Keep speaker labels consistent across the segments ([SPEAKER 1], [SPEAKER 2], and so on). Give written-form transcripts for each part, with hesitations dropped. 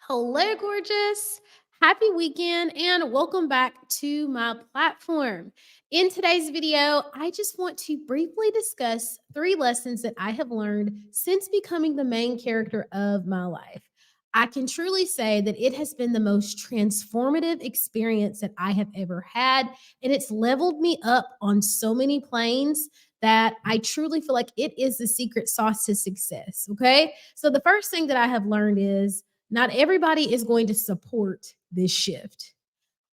[SPEAKER 1] Hello, gorgeous. Happy weekend and welcome back to my platform. In today's video, I just want to briefly discuss three lessons that I have learned since becoming the main character of my life. I can truly say that it has been the most transformative experience that I have ever had, and it's leveled me up on so many planes that I truly feel like it is the secret sauce to success. Okay. So, the first thing that I have learned is not everybody is going to support this shift.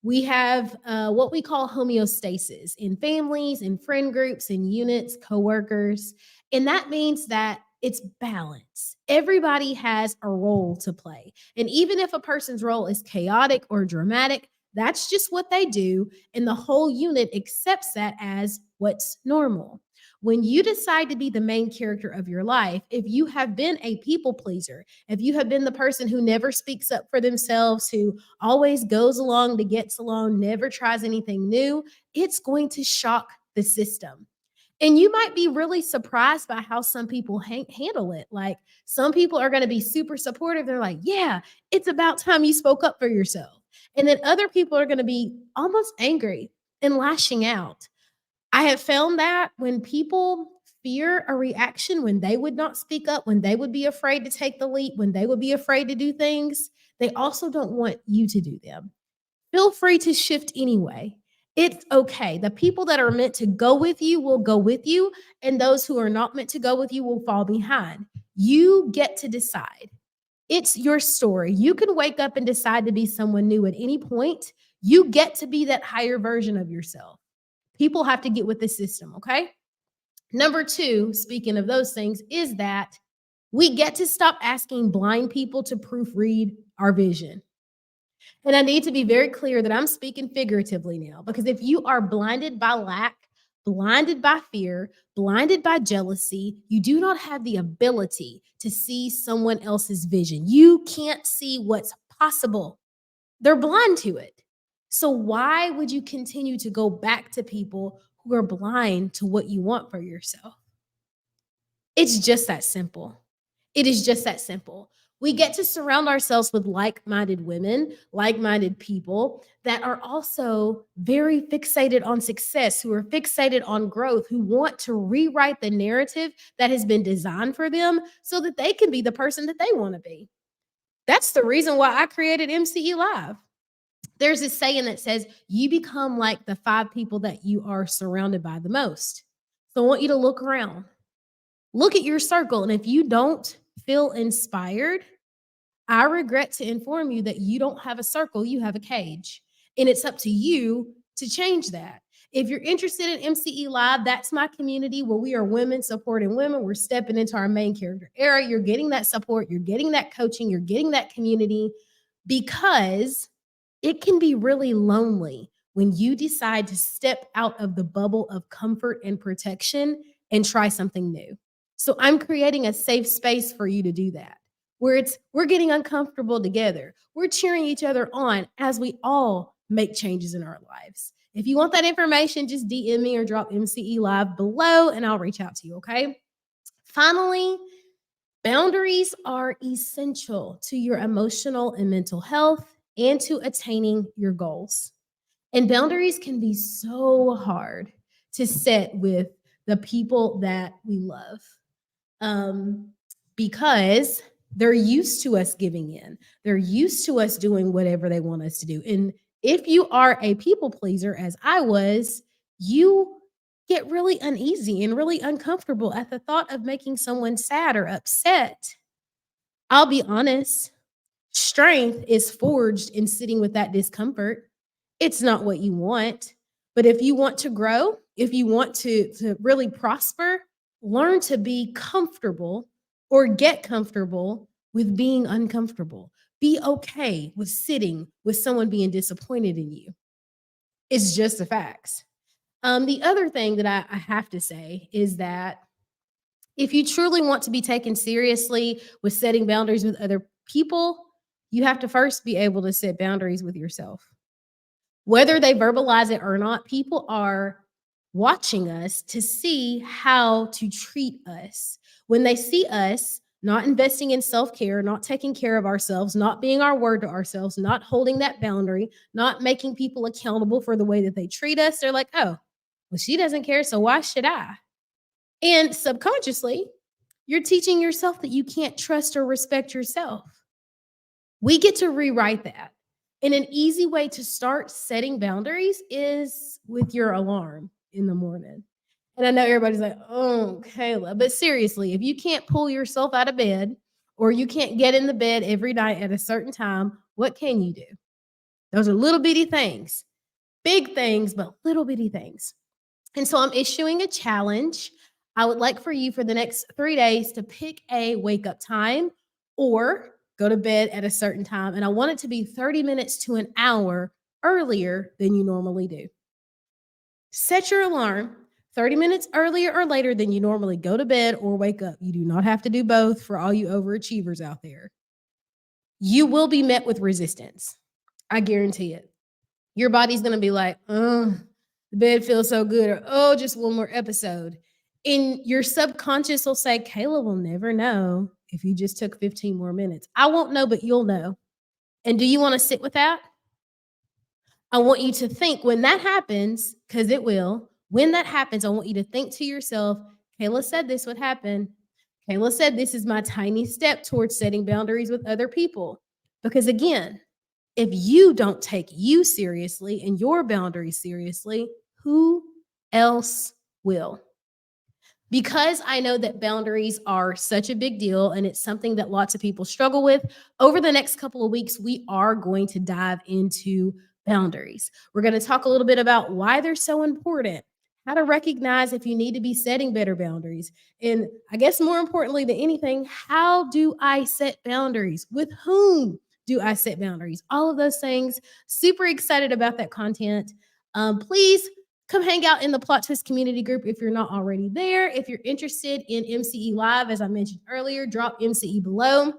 [SPEAKER 1] We have what we call homeostasis in families, in friend groups, in units, coworkers. And that means that it's balance. Everybody has a role to play. And even if a person's role is chaotic or dramatic, that's just what they do. And the whole unit accepts that as what's normal. When you decide to be the main character of your life, if you have been a people pleaser, if you have been the person who never speaks up for themselves, who always goes along to gets along, never tries anything new, it's going to shock the system. And you might be really surprised by how some people handle it. Like some people are going to be super supportive. They're like, yeah, it's about time you spoke up for yourself. And then other people are going to be almost angry and lashing out. I have found that when people fear a reaction, when they would not speak up, when they would be afraid to take the leap, when they would be afraid to do things, they also don't want you to do them. Feel free to shift anyway. It's okay. The people that are meant to go with you will go with you, and those who are not meant to go with you will fall behind. You get to decide. It's your story. You can wake up and decide to be someone new at any point. You get to be that higher version of yourself. People have to get with the system, okay? Number two, speaking of those things, is that we get to stop asking blind people to proofread our vision. And I need to be very clear that I'm speaking figuratively now, because if you are blinded by lack, blinded by fear, blinded by jealousy, you do not have the ability to see someone else's vision. You can't see what's possible. They're blind to it. So why would you continue to go back to people who are blind to what you want for yourself? It's just that simple. It is just that simple. We get to surround ourselves with like minded women, like minded people that are also very fixated on success, who are fixated on growth, who want to rewrite the narrative that has been designed for them so that they can be the person that they want to be. That's the reason why I created MCE Live. There's this saying that says, you become like the five people that you are surrounded by the most. So I want you to look around. Look at your circle. And if you don't feel inspired, I regret to inform you that you don't have a circle, you have a cage. And it's up to you to change that. If you're interested in MCE Live, that's my community where we are women supporting women. We're stepping into our main character era. You're getting that support, you're getting that coaching, you're getting that community because it can be really lonely when you decide to step out of the bubble of comfort and protection and try something new. So I'm creating a safe space for you to do that. Where it's we're getting uncomfortable together. We're cheering each other on as we all make changes in our lives. If you want that information, just DM me or drop MCE Live below and I'll reach out to you, okay? Finally, boundaries are essential to your emotional and mental health and to attaining your goals. And boundaries can be so hard to set with the people that we love um, because they're used to us giving in. They're used to us doing whatever they want us to do. And if you are a people pleaser, as I was, you get really uneasy and really uncomfortable at the thought of making someone sad or upset. I'll be honest, strength is forged in sitting with that discomfort. It's not what you want. But if you want to grow, if you want to really prosper, learn to be comfortable or get comfortable with being uncomfortable. Be okay with sitting with someone being disappointed in you. It's just the facts. The other thing that I have to say is that if you truly want to be taken seriously with setting boundaries with other people, you have to first be able to set boundaries with yourself. Whether they verbalize it or not, people are watching us to see how to treat us. When they see us not investing in self care, not taking care of ourselves, not being our word to ourselves, not holding that boundary, not making people accountable for the way that they treat us. They're like, oh, well, she doesn't care. So why should I? And subconsciously, you're teaching yourself that you can't trust or respect yourself. We get to rewrite that. And an easy way to start setting boundaries is with your alarm in the morning. And I know everybody's like, oh, Kayla. But seriously, if you can't pull yourself out of bed or you can't get in the bed every night at a certain time, what can you do? Those are little bitty things, big things, but little bitty things. And so I'm issuing a challenge. I would like for you for the next 3 days to pick a wake up time or go to bed at a certain time. And I want it to be 30 minutes to an hour earlier than you normally do. Set your alarm 30 minutes earlier or later than you normally go to bed or wake up. You do not have to do both for all you overachievers out there. You will be met with resistance. I guarantee it. Your body's going to be like, oh, the bed feels so good, or oh, just one more episode. And your subconscious will say, Kayla will never know if you just took 15 more minutes. I won't know, but you'll know. And do you want to sit with that? I want you to think when that happens, because it will, when that happens, I want you to think to yourself, Kayla said this would happen. Kayla said this is my tiny step towards setting boundaries with other people. Because again, if you don't take you seriously and your boundaries seriously, who else will? Because I know that boundaries are such a big deal and it's something that lots of people struggle with, over the next couple of weeks, we are going to dive into boundaries. We're going to talk a little bit about why they're so important, how to recognize if you need to be setting better boundaries. And I guess more importantly than anything, how do I set boundaries? With whom do I set boundaries? All of those things. Super excited about that content. Please come hang out in the Plot Twist community group if you're not already there. If you're interested in MCE Live, as I mentioned earlier, drop MCE below.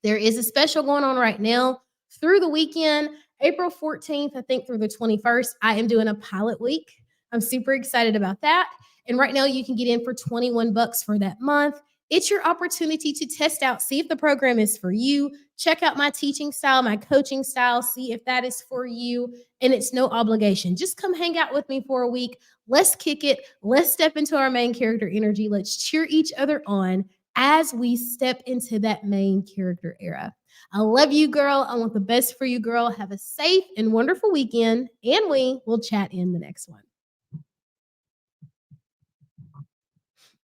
[SPEAKER 1] There is a special going on right now through the weekend, April 14th, I think through the 21st. I am doing a pilot week. I'm super excited about that. And right now you can get in for $21 for that month. It's your opportunity to test out, see if the program is for you. Check out my teaching style, my coaching style, see if that is for you. And it's no obligation. Just come hang out with me for a week. Let's kick it. Let's step into our main character energy. Let's cheer each other on as we step into that main character era. I love you, girl. I want the best for you, girl. Have a safe and wonderful weekend, and we will chat in the next one.